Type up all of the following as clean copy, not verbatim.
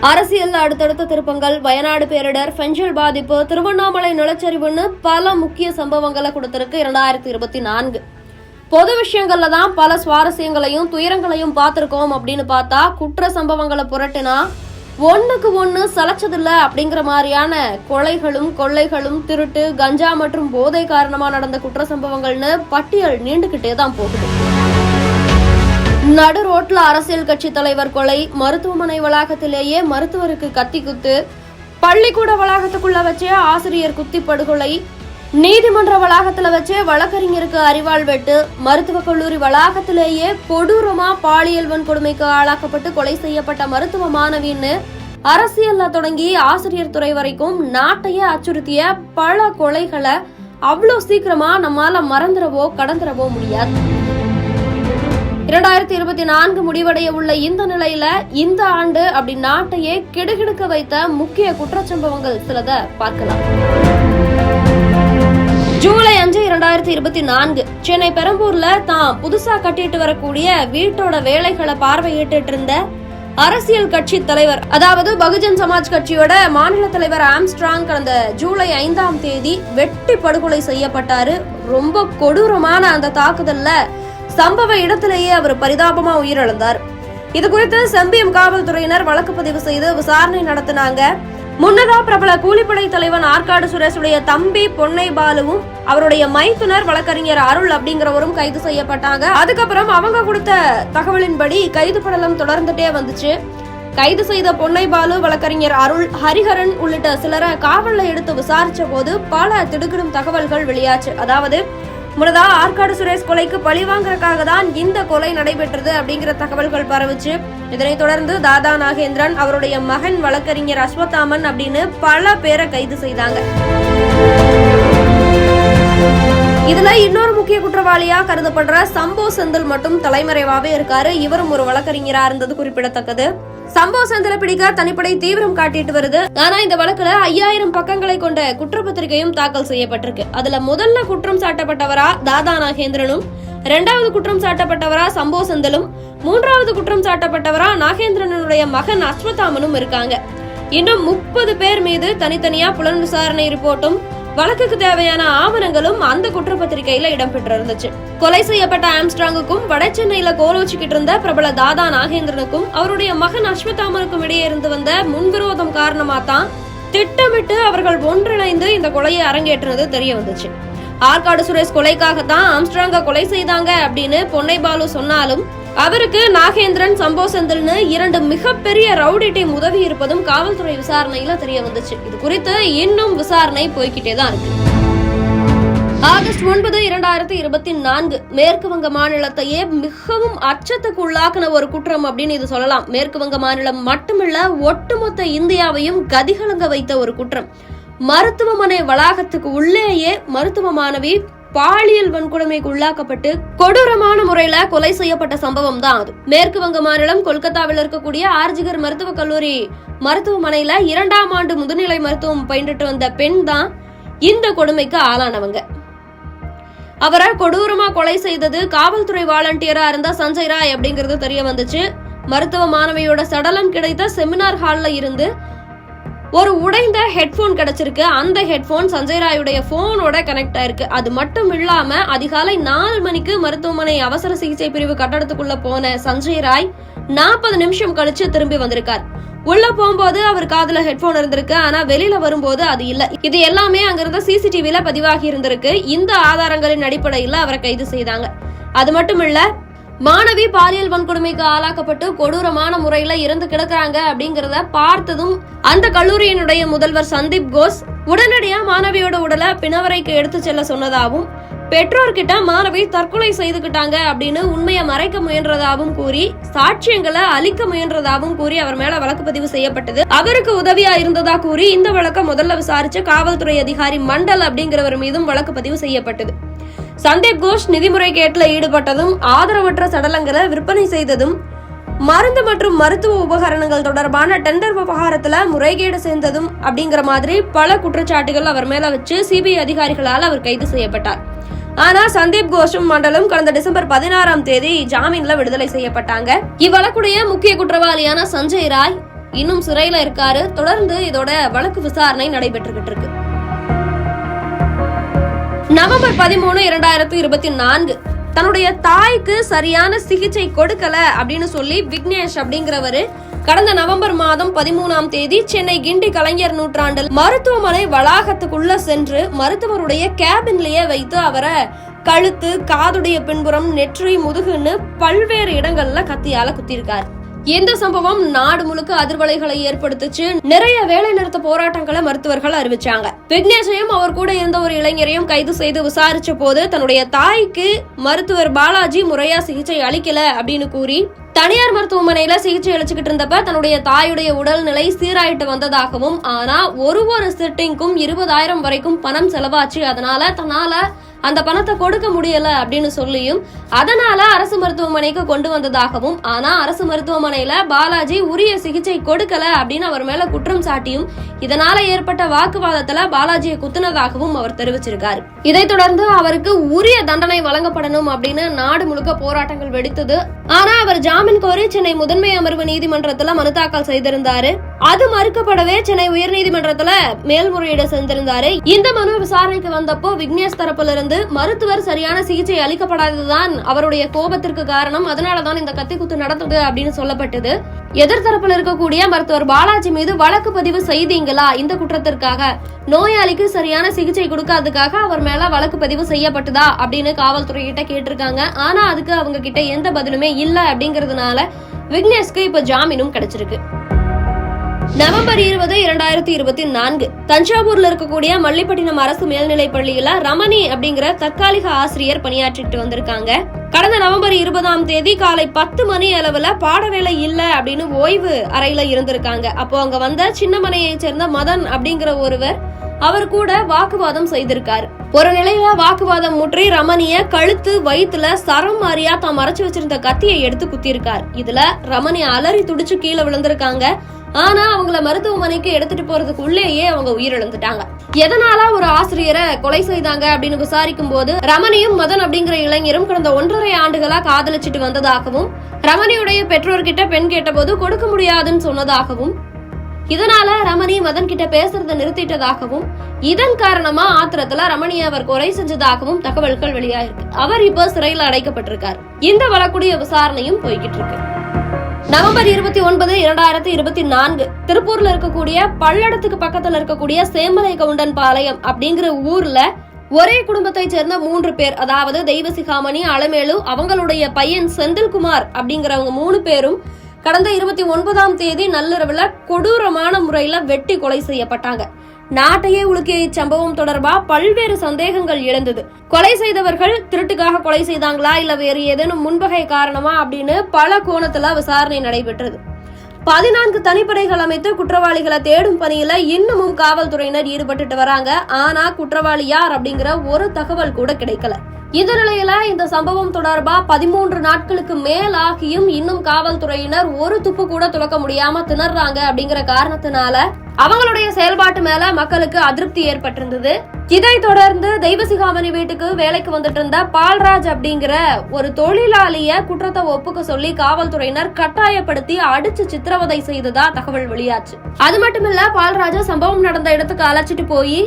அரசியல் அடுத்தடுத்த திருப்பங்கள், வயநாடு பேரிடர், பெஞ்சல் பாதிப்பு, திருவண்ணாமலை நிலச்சரிவுன்னு பல முக்கிய சம்பவங்களை கொடுத்திருக்கு 2024. பொது விஷயங்கள்ல தான் பல சுவாரஸ்யங்களையும் துயரங்களையும் பார்த்திருக்கோம் அப்படின்னு பார்த்தா, குற்ற சம்பவங்களை புரட்டினா ஒண்ணுக்கு ஒண்ணு சலைச்சதில்ல அப்படிங்கிற மாதிரியான கொலைகளும் கொள்ளைகளும், திருட்டு, கஞ்சா மற்றும் போதை காரணமா நடந்த குற்ற சம்பவங்கள்னு பட்டியல் நீண்டுகிட்டே தான் போகுது. நடு ரோட்ல அரசியல் கட்சி தலைவர் கொலை, மருத்துவமனை வளாகத்திலேயே மருத்துவருக்கு கத்தி குத்து, பள்ளிக்கூட வளாகத்துக்குள்ள வச்சே ஆசிரியர் குத்தி படுகொலை, நீதிமன்ற வளாகத்துல வச்சே வழக்கறிஞருக்கு அரிவாள் வெட்டு, மருத்துவக் கல்லூரி வளாகத்திலேயே கொடூரமா பாலியல் வன்கொடுமைக்கு ஆளாக்கப்பட்டு கொலை செய்யப்பட்ட மருத்துவ மாணவின்னு அரசியல்ல தொடங்கி ஆசிரியர் துறை வரைக்கும் நாட்டையே அச்சுறுத்திய பல கொலைகளை அவ்வளோ சீக்கிரமா நம்மால மறந்துடவோ கடந்துடவோ முடியாது. 2024 முடிவடைய உள்ள இந்த நிலையில இந்த ஆண்டு அப்படி நாட்டையே கிடுகிடுக்க வைத்த முக்கிய குற்றச்சம்பவங்கள் சிலதை பார்க்கலாம். ஜூலை 5, 2024 சென்னை பெரம்பூர்ல தான் புதுசா கட்டிட்டு வரக்கூடிய வீட்டோட வேலைகளை பார்வையிட்டு இருந்த அரசியல் கட்சி தலைவர், அதாவது பகுஜன் சமாஜ் கட்சியோட மாநில தலைவர் ஆம்ஸ்ட்ராங் கடந்த ஜூலை 5ஆம் தேதி வெட்டி படுகொலை செய்யப்பட்டாரு. ரொம்ப கொடூரமான அந்த தாக்குதல்ல சம்பவ இடத்திலேயே அவர் பரிதாபமா உயிரிழந்தார். இது குறித்து செம்பியம் காவல்துறையினர் வழக்கு பதிவு செய்து விசாரணை நடத்தினாங்க. முன்னதா பிரபல கூலிப்படை தலைவன் ஆற்காடு சுரேஷுடைய தம்பி பொன்னை பாலுவும் அவருடைய மைத்துனர் வழக்கறிஞர் அருள் அப்படிங்கிறவரும் கைது செய்யப்பட்டாங்க. அதுக்கப்புறம் அவங்க கொடுத்த தகவலின்படி கைது படலம் தொடர்ந்துட்டே வந்துச்சு. கைது செய்த பொன்னை பாலு, வழக்கறிஞர் அருள், ஹரிஹரன் உள்ளிட்ட சிலரை காவல்ல எடுத்து விசாரிச்ச போது பல திடுக்கிடும் தகவல்கள் வெளியாச்சு. அதாவது முன்னதா ஆற்காடு சுரேஷ் கொலைக்கு பழிவாங்கறதுக்காக தான் இந்த கொலை நடைபெற்றது அப்படிங்கிற தகவல்கள் பரவுச்சு. இதனைத் தொடர்ந்து தாதா நாகேந்திரன், அவருடைய மகன் வழக்கறிஞர் அஸ்வத்தாமன் அப்படின்னு பல பேரை கைது செய்தாங்க. இதுல இன்னொரு முக்கிய குற்றவாளியா கருதப்படுற சம்போ செந்தில் மட்டும் தலைமறைவாவே இருக்காரு. இவரும் ஒரு வழக்கறிஞரா இருந்தது குறிப்பிடத்தக்கது. சம்போ செந்திலை பிடிக்க தனிப்படை தீவிரம் காட்டிட்டு வருது. ஆனா இந்த வழக்குல 5000 பக்கங்களை கொண்ட குற்றப்பத்திரிகையும் தாக்கல் செய்யப்பட்டிருக்கு. அதுல முதல்ல குற்றம் சாட்டப்பட்டவரா தாதா நாகேந்திரனும், 2வது குற்றம் சாட்டப்பட்டவரா சம்போ செந்திலும், 3வது குற்றம் சாட்டப்பட்டவரா நாகேந்திரனுடைய மகன் அஸ்வத்தாமனும் இருக்காங்க. இன்னும் 30 பேர் மீது தனித்தனியா புலன் விசாரணை ரிப்போர்ட்டும் வழக்குக்கு தேவையான ஆவணங்களும் அந்த குற்றப்பத்திரிகையில இடம்பெற்றிருந்துச்சு. கொலை செய்யப்பட்ட ஆம்ஸ்ட்ராங்குக்கும் வட சென்னையில கோலோச்சிக்கிட்டு இருந்த பிரபல தாதா நாகேந்திரனுக்கும் அவருடைய மகன் அஸ்வத்தாமனுக்கும் இடையே இருந்து வந்த முன்விரோதம் காரணமா தான் திட்டமிட்டு அவர்கள் ஒன்றிணைந்து இந்த கொலையை அரங்கேற்றினது தெரிய வந்துச்சு. ஆற்காடு சுரேஷ் கொலைக்காகத்தான் ஆம்ஸ்ட்ராங்க கொலை செய்தாங்க அப்படின்னு பொன்னை பாலு சொன்னாலும், அவருக்கு நாகேந்திரன், சம்போ செந்தில்னு 2 மிகப்பெரிய ரவுடி டீம் உதவி இருப்பதும் காவல்துறை விசாரணையில தெரிய வந்துச்சு. இது குறித்து இன்னும் விசாரணை போய்கிட்டே தான் இருக்கு. ஆகஸ்ட் 9, 2024 மேற்கு வங்க மாநிலத்தையே மிகவும் அச்சத்துக்கு உள்ளாக்கின ஒரு குற்றம் அப்படின்னு இது சொல்லலாம். மேற்கு வங்க மாநிலம் மட்டுமில்ல, ஒட்டுமொத்த இந்தியாவையும் கதிகலங்க வைத்த ஒரு குற்றம். மருத்துவமனை வளாகத்துக்கு உள்ளேயே மருத்துவ மாணவி பாலியல் வன்கொடுமைக்கு உள்ளாக்கப்பட்டு கொடூரமான முறையில கொலை செய்யப்பட்ட சம்பவம் தான் அது. மேற்கு வங்க மாநிலம் கொல்கத்தாவில் இருக்கக்கூடிய ஆர்ஜிகர் மருத்துவக் கல்லூரி மருத்துவமனையில 2ஆம் ஆண்டு முதுநிலை மருத்துவம் பயின்றுட்டு வந்த பெண் தான் இந்த கொடுமைக்கு ஆளானவங்க. அவரை கொடூரமா கொலை செய்தது காவல்துறை வாலண்டியரா இருந்த சஞ்சய் ராய் அப்படிங்கிறது தெரிய வந்துச்சு. மருத்துவ மாணவியோட சடலம் கிடைத்த செமினார் ஹால்ல இருந்து ஒரு உடைந்த ஹெட்போன் கிடைச்சிருக்கு. அந்த ஹெட்போன் சஞ்சய் ராயுடைய போனோட கனெக்ட் ஆயிருக்கு. அது மட்டும் இல்லாம அதிகாலை 4 மணிக்கு மருத்துவமனை அவசர சிகிச்சை பிரிவு கட்டடத்துக்குள்ள போன சஞ்சய் ராய் 40 நிமிஷம் கழிச்சு திரும்பி வந்திருக்கார். உள்ள போகும்போது அவர் காதுல ஹெட்போன் இருந்திருக்கு, ஆனா வெளியில வரும்போது அது இல்ல. இது எல்லாமே அங்கிருந்த சிசிடிவில பதிவாகி இருந்திருக்கு. இந்த ஆதாரங்களின் அடிப்படையில் அவரை கைது செய்தாங்க. அது மட்டும் இல்ல, மாணவி பாலியல் வன்கொடுமைக்கு ஆளாக்கப்பட்டு கொடூரமான முறையில இறந்து கிடக்குறாங்க அப்படிங்கறத பார்த்ததும் அந்த கல்லூரியினுடைய முதல்வர் சந்தீப் கோஷ் உடனடியா மாணவியோட உடலை பிணவரைக்கு எடுத்து செல்ல சொன்னதாகவும், பெற்றோர்கிட்ட மாணவி தற்கொலை செய்துகிட்டாங்க அப்படின்னு உண்மையை மறைக்க முயன்றதாகவும் கூறி, சாட்சியங்களை அழிக்க முயன்றதாகவும் கூறி அவர் மேல வழக்கு பதிவு செய்யப்பட்டது. அவருக்கு உதவியா இருந்ததா கூறி இந்த வழக்கை முதல்ல விசாரிச்ச காவல்துறை அதிகாரி மண்டல் அப்படிங்கிறவர் மீதும் வழக்கு பதிவு செய்யப்பட்டது. சந்தீப் கோஷ் நிதி முறைகேட்டில் ஈடுபட்டதும், ஆதரவற்ற சடலங்களை விற்பனை செய்ததும், மருந்து மற்றும் மருத்துவ உபகரணங்கள் தொடர்பான டெண்டர் விவகாரத்துல முறைகேடு செய்ததும் அப்படிங்கிற மாதிரி பல குற்றச்சாட்டுகள் அவர் மேல வச்சு சிபிஐ அதிகாரிகளால் அவர் கைது செய்யப்பட்டார். ஆனா சந்தீப் கோஷும் மண்டலும் கடந்த டிசம்பர் 16ஆம் தேதி ஜாமீன்ல விடுதலை செய்யப்பட்டாங்க. இவ்வழக்குடைய முக்கிய குற்றவாளியான சஞ்சய் ராய் இன்னும் சிறையில இருக்காரு. தொடர்ந்து இதோட வழக்கு விசாரணை நடைபெற்றுகிட்டு இருக்கு. நவம்பர் 13, 2024 தன்னுடைய தாய்க்கு சரியான சிகிச்சை கொடுக்கல அப்படின்னு சொல்லி விக்னேஷ் அப்படிங்கிறவரு கடந்த நவம்பர் மாதம் 13ஆம் தேதி சென்னை கிண்டி கலைஞர் நூற்றாண்டில் மருத்துவமனை வளாகத்துக்குள்ள சென்று மருத்துவருடைய கேபின்லயே வைத்து அவரை கழுத்து, காதுடைய பின்புறம், நெற்றி, முதுகுன்னு பல்வேறு இடங்கள்ல கத்தியால குத்திருக்காரு. இந்த சம்பவம் நாடு முழுக்க அதிர்வலைகளை ஏற்படுத்துச்சு. நிறைய வேலை நிறுத்த போராட்டங்களை மருத்துவர்கள் அறிவிச்சாங்க. விக்னேஷையும் அவர் கூட இருந்த ஒரு இளைஞரையும் கைது செய்து விசாரிச்ச போது தன்னுடைய தாய்க்கு மருத்துவர் பாலாஜி முறையா சிகிச்சை அளிக்கல அப்படின்னு கூறி தனியார் மருத்துவமனையில சிகிச்சை அளிச்சுக்கிட்டு இருந்தப்ப தன்னுடைய தாயுடைய உடல்நிலை சீராயிட்டு வந்ததாகவும், ஆனா ஒரு சிட்டிங்கும் 20,000 வரைக்கும் பணம் செலவாச்சு, அதனால தன்னால அந்த பணத்தை கொடுக்க முடியல அப்படின்னு சொல்லியும் அதனால அரசு மருத்துவமனைக்கு கொண்டு வந்ததாகவும், ஆனா அரசு மருத்துவமனையில பாலாஜி உரிய சிகிச்சை கொடுக்கல அப்படின்னு அவர் மேல குற்றம் சாட்டியும் இதனால ஏற்பட்ட வாக்குவாதத்துல பாலாஜியை குத்துனதாகவும் அவர் தெரிவிச்சிருக்காரு. இதைத் தொடர்ந்து அவருக்கு உரிய தண்டனை வழங்கப்படணும் அப்படின்னு நாடு முழுக்க போராட்டங்கள் வெடித்தது. ஆனா அவர் ஜாமீன் கோரி சென்னை முதன்மை அமர்வு நீதிமன்றத்துல மனு தாக்கல் செய்திருந்தாரு. அது மறுக்கப்படவே சென்னை உயர்நீதிமன்றத்துல மேல்முறையீடு செஞ்சிருந்தாரு. இந்த மனு விசாரணைக்கு வந்தப்போ விக்னேஷ் தரப்புல இருந்து மருத்துவர் சரியான சிகிச்சை அளிக்கப்படாததுதான் அவருடைய கோபத்திற்கு காரணம், அதனாலதான் இந்த கத்திக்குத்து நடந்தது அப்படின்னு சொல்லப்பட்டது. எதிர்த்தரப்புல இருக்கக்கூடிய மருத்துவர் பாலாஜி மீது வழக்கு பதிவு செய்தீங்களா, இந்த குற்றத்திற்காக நோயாளிக்கு சரியான சிகிச்சை கொடுக்காததுக்காக அவர் மேல வழக்கு பதிவு செய்யப்பட்டதா அப்படின்னு காவல்துறை கிட்ட கேட்டிருக்காங்க. ஆனா அதுக்கு அவங்க கிட்ட எந்த பதிலுமே இல்ல அப்படிங்கறதுனால விக்னேஷ்க்கு இப்ப ஜாமீனும் கிடைச்சிருக்கு. நவம்பர் 20, 2024 தஞ்சாவூர்ல இருக்கக்கூடிய மல்லிப்பட்டினம் அரசு மேல்நிலை பள்ளியில ரமணி அப்படிங்கிற தற்காலிக ஆசிரியர் பணியாற்றிட்டு வந்திருக்காங்க. கடந்த நவம்பர் 20ஆம் தேதி காலை 10 மணி அளவுல பாடவேளை இல்ல அப்படின்னு ஓய்வு அறையில இருந்திருக்காங்க. அப்போ அங்க வந்த சின்னமனையை சேர்ந்த மதன் அப்படிங்கிற ஒருவர் அவர் கூட வாக்குவாதம் செய்திருக்காரு. ஒரு நிலையில வாக்குவாதம் முற்றி ரமணிய கழுத்து, வயிற்றுல சரம் மாறியா தான் மறைச்சு வச்சிருந்த கத்தியை எடுத்து குத்திருக்காரு. இதுல ரமணி அலறி துடிச்சு கீழே விழுந்திருக்காங்க. ஆனா அவங்கள மருத்துவமனைக்கு எடுத்துட்டு போறதுக்கு உள்ளேயே அவங்க உயிரிழந்துட்டாங்க. எதனால ஒரு ஆசிரியரை கொலை செய்தாங்க அப்படின்னு விசாரிக்கும் போது ரமணியும் மதன் அப்படிங்கிற இளைஞரும் கடந்த 1.5 ஆண்டுகளா காதலிச்சிட்டு வந்ததாகவும், ரமணியுடைய பெற்றோர்கிட்ட பெண் கேட்ட போது கொடுக்க முடியாதுன்னு சொன்னதாகவும், இதனால ரமணி மதன் கிட்ட பேசுறத நிறுத்திட்டதாகவும், இதன் காரணமா ஆத்திரத்துல ரமணியை அவர் கொலை செஞ்சதாகவும் தகவல்கள் வெளியாயிருக்கு. அவர் இப்ப சிறையில் அடைக்கப்பட்டிருக்கார். இந்த வழக்குடைய விசாரணையும் போய்கிட்டு இருக்கு. நவம்பர் 29, 2024 திருப்பூர்ல இருக்கக்கூடிய பல்லடத்துக்கு பக்கத்துல இருக்கக்கூடிய சேமலை கவுண்டன் பாளையம் அப்படிங்கிற ஊர்ல ஒரே குடும்பத்தை சேர்ந்த 3 பேர், அதாவது தெய்வசிகாமணி, அலமேலு, அவங்களுடைய பையன் செந்தில்குமார் அப்படிங்கிறவங்க 3 பேரும் கடந்த 29ஆம் தேதி நள்ளிரவுல கொடூரமான முறையில வெட்டி கொலை செய்யப்பட்டாங்க. நாட்டையே உலுக்கிய இச்சம்பவம் தொடர்பா பல்வேறு சந்தேகங்கள் எழுந்தது. கொலை செய்தவர்கள் திருட்டுக்காக கொலை செய்தாங்களா, இல்ல வேறு ஏதேனும் முன்பகை காரணமா அப்படின்னு பல கோணத்துல விசாரணை நடைபெற்றது. 14 தனிப்படைகள் அமைத்து குற்றவாளிகளை தேடும் பணியில இன்னமும் காவல்துறையினர் ஈடுபட்டு வராங்க. ஆனா குற்றவாளி யார் அப்படிங்கிற ஒரு தகவல் கூட கிடைக்கல. இந்த நிலையில இந்த சம்பவம் தொடர்பா 13 நாட்களுக்கு மேல் ஆகியும் இன்னும் காவல்துறையினர் ஒரு துப்பு கூட துலக்க முடியாம திணறாங்க அப்படிங்கிற காரணத்தினால அவங்களுடைய செயல்பாட்டு மேல மக்களுக்கு அதிருப்தி ஏற்பட்டிருந்தது. இதை தொடர்ந்து தெய்வசிகாமணி வீட்டுக்கு வேலைக்கு வந்துட்டு இருந்த பால்ராஜ் அப்படிங்கிற ஒரு தொழிலாளிய குற்றத்தை ஒப்புக்க சொல்லி காவல்துறையினர் கட்டாயப்படுத்தி அடிச்சு சித்திரவதை செய்ததா தகவல் வெளியாச்சு. அது மட்டுமில்ல, பால்ராஜ சம்பவம் நடந்த இடத்துக்கு அழைச்சிட்டு போய்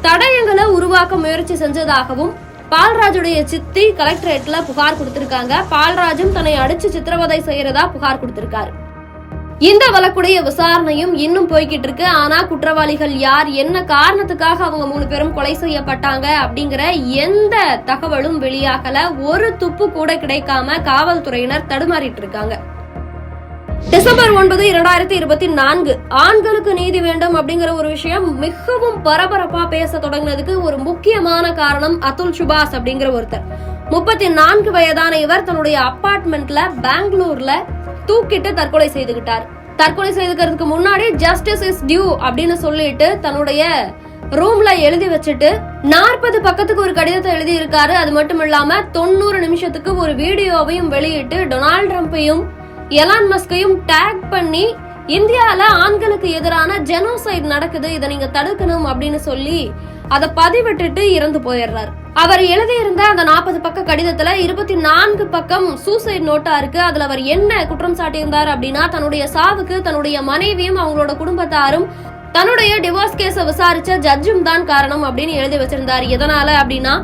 தடயங்களை உருவாக்க முயற்சி செஞ்சதாகவும் பால்ராஜுடைய சித்தி கலெக்டரேட்ல புகார் கொடுத்திருக்காங்க. பால்ராஜும் தன்னை அடிச்சு சித்திரவதை செய்யறதா புகார் கொடுத்திருக்காரு. இந்த வழக்குடைய விசாரணையும் இன்னும் போய்கிட்டு இருக்கு. ஆனா குற்றவாளிகள் யார், என்ன காரணத்துக்காக அவங்க 3 பேரும் கொலை செய்யப்பட்டாங்க அப்படிங்கிற எந்த தகவலும் வெளியாகல. ஒரு துப்பு கூட கிடைக்காம காவல்துறையினர் தடுமாறிட்டு இருக்காங்க. டிசம்பர் 9, 2024 ஆண்களுக்கு நீதி வேண்டும் அப்படிங்கிற ஒரு விஷயம் மிகவும் பரபரப்பா பேச தொடங்கினதுக்கு ஒரு முக்கியமான காரணம் அதுல் சுபாஷ் அப்படிங்கிற ஒருத்தர். 34 வயதான இவர் தன்னுடைய அபார்ட்மெண்ட்ல பெங்களூர்ல தூக்கிட்டு தற்கொலை செய்துகிட்டார். தற்கொலை செய்துக்கிறதுக்கு முன்னாடி ஜஸ்டிஸ் இஸ் டியூ அப்படின்னு சொல்லிட்டு தன்னுடைய ரூம்ல எழுதி வச்சுட்டு 40 பக்கத்துக்கு ஒரு கடிதத்தை எழுதி இருக்காரு. அது மட்டும் இல்லாம 90 நிமிஷத்துக்கு ஒரு வீடியோவையும் வெளியிட்டு டொனால்ட் ட்ரம்பையும் எலான் மஸ்கையும் டேக் பண்ணி இந்தியால ஆண்களுக்கு எதிரான ஜெனோசைட் நடக்குது, இதை நீங்க தடுக்கணும் அப்படின்னு சொல்லி அதை பதிவிட்டுட்டு இறந்து போயிடுறாரு. அவர் எழுதியிருந்த அந்த 40 பக்க கடிதத்துல 24 பக்கம் சூசைட் நோட்டா இருக்கு. அதுல அவர் என்ன குற்றம் சாட்டியிருந்தார் அப்படின்னா, தன்னுடைய சாவுக்கு தன்னுடைய மனைவியும் அவங்களோட குடும்பத்தாரும் தன்னுடைய டிவோர்ஸ் கேஸ விசாரிச்ச ஜட்ஜும் தான் காரணம் அப்படின்னு எழுதி வச்சிருந்தார். எதனால அப்படின்னா,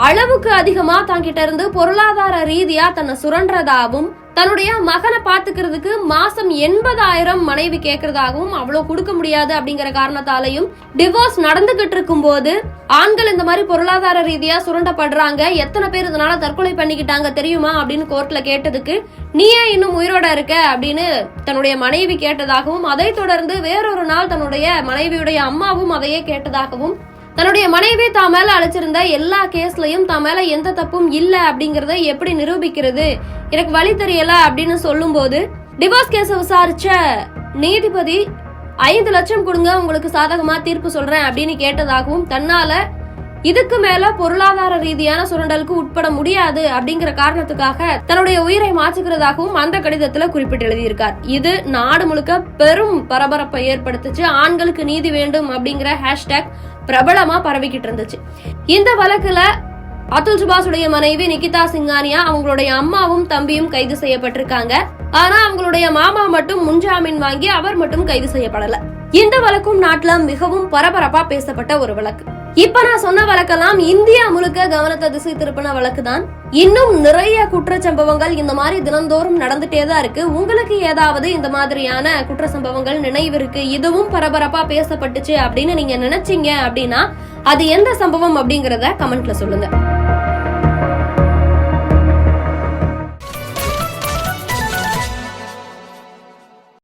அளவுக்கு அதிகமா தங்கிட்ட இருந்து பொருளாதார ரீதியா தன்னை சுரண்டதாகவும், தன்னுடைய மகனை பாத்துக்கிறதுக்கு மாசம் 80,000 மனைவி கேட்கறதாகவும், அவ்வளவு கொடுக்க முடியாது அப்படிங்கிற காரணத்தாலையும் டிவோர்ஸ் நடந்துகிட்டு இருக்கும் போது ஆண்கள் இந்த மாதிரி பொருளாதார ரீதியா சுரண்டப்படுறாங்க, எத்தனை பேர் இதனால தற்கொலை பண்ணிக்கிட்டாங்க தெரியுமா அப்படின்னு கோர்ட்ல கேட்டதுக்கு, நீ ஏன் இன்னும் உயிரோட இருக்க அப்படின்னு தன்னுடைய மனைவி கேட்டதாகவும், அதை தொடர்ந்து வேறொரு நாள் தன்னுடைய மனைவியுடைய அம்மாவும் அதையே கேட்டதாகவும், தன்னுடைய மனைவி தான் மேல அழைச்சிருந்த எல்லா கேஸ்லயும் தான் மேல எந்த தப்பும் இல்ல அப்படிங்கறத எப்படி நிரூபிக்கிறது, எனக்கு வழி தெரியல அப்படின்னு சொல்லும் போது, டிவோர்ஸ் கேஸ விசாரிச்ச நீதிபதி 5 லட்சம் கொடுங்க, உங்களுக்கு சாதகமா தீர்ப்பு சொல்றேன் அப்படின்னு கேட்டதாகவும், தன்னால இதுக்கு மேல பொருளாதார ரீதியான சுரண்டலுக்கு உட்பட முடியாது அப்படிங்கிற காரணத்துக்காக தன்னுடைய உயிரை மாற்றுகிறதாகவும் அந்த கடிதத்துல குறிப்பிட்டு எழுதியிருக்கார். இது நாடு முழுக்க பெரும் பரபரப்பை ஏற்படுத்துச்சு. ஆண்களுக்கு நீதி வேண்டும் அப்படிங்கிற ஹேஷ்டேக் பிரபலமா பரவிக்கிட்டு இருந்துச்சு. இந்த வழக்குல அதுல் சுபாஷுடைய மனைவி நிகிதா சிங்கானியா, அவங்களுடைய அம்மாவும் தம்பியும் கைது செய்யப்பட்டிருக்காங்க. ஆனா அவங்களுடைய மாமா மட்டும் முன்ஜாமீன் வாங்கி அவர் மட்டும் கைது செய்யப்படல. இந்த வழக்கும் நாட்டுல மிகவும் பரபரப்பா பேசப்பட்ட ஒரு வழக்கு. இப்ப நான் சொன்ன வழக்கெல்லாம் இந்தியா முழுக்க கவனத்தை திசை திருப்பின வழக்கு தான். இன்னும் நிறைய குற்ற சம்பவங்கள் இந்த மாதிரி தினந்தோறும் நடந்துட்டே தான் இருக்கு. உங்களுக்கு ஏதாவது இந்த மாதிரியான குற்ற சம்பவங்கள் நினைவிருக்கு, இதுவும் பரபரப்பா பேசப்பட்டுச்சு அப்படின்னு நீங்க நினைச்சீங்க அப்படின்னா அது எந்த சம்பவம் அப்படிங்கறத கமெண்ட்ல சொல்லுங்க.